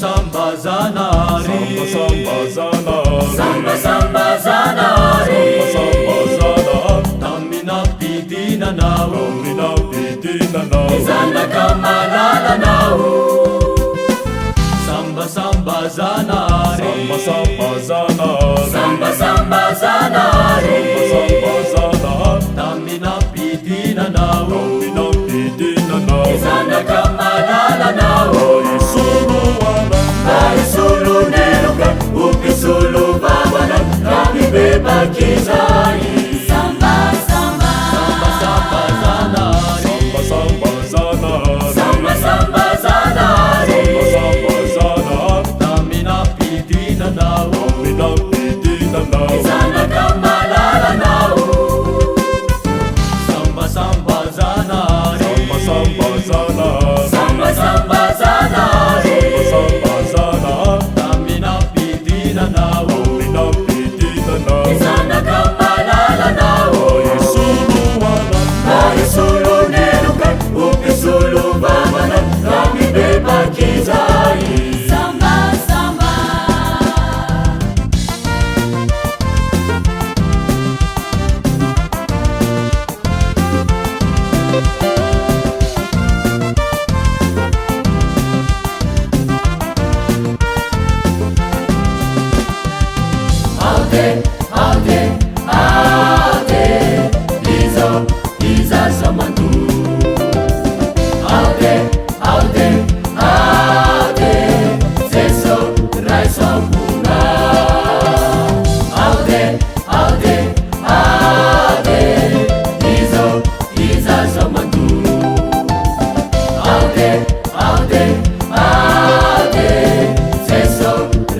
samba zanari, samba zanari, samba samba zanari, samba zanari, tamina pidina nao, tamina pidina nao, zanaka malala nao. Samba samba zanari, samba zanari, samba samba zanari, samba zanari, tamina pidina nao, tamina pidina nao, zanaka malala nao. Ai Sulu nerukan, upi sulu bawanan, kami bebakizai. Samba samba Samba zanari, samba zanari, samba samba zanari, samba zanari, tamina pidina nao, tamina pidina nao, zanaka malala nao. Samba samba zanari, samba zanari, samba samba zanari, samba zanari, tamina pidina nao, tamina pidina nao, zanaka malala nao. Ai sulu nerukan, upi sulu bawanan, kami bebakizai. samba samba Alde, alde, alde, Lizo, Liza Samandu. Alde, alde, alde, Seso, Raiso Puna. Alde, alde, alde, Lizo, Liza Samandu. Alde, alde, alde, Seso,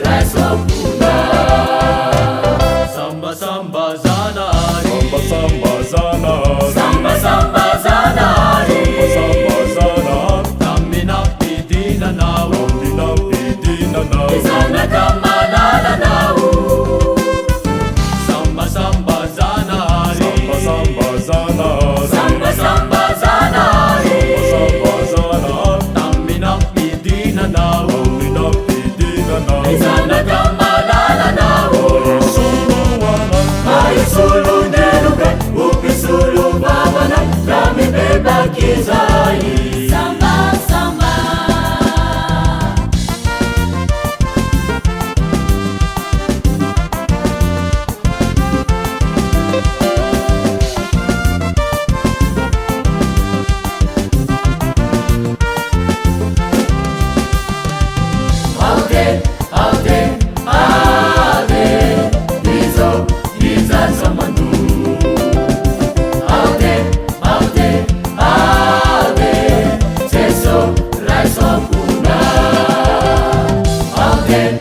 Raiso Puna. Samba samba zanari, samba zanari, samba samba zanari, samba zanari, tamina pidina nao, tamina pidina nao, zanaka malala nao. Samba samba zanari, samba zanari, samba samba zanari, samba zanari, tamina pidina nao, tamina pidina nao, zanaka malala nao. Ai sulu nerukan, upi sulu bawanan, kami bebakizai. samba samba Alde, alde, alde, Lizo, Liza Samandu. Alde, alde, alde, Seso, Raiso Puna. Alde,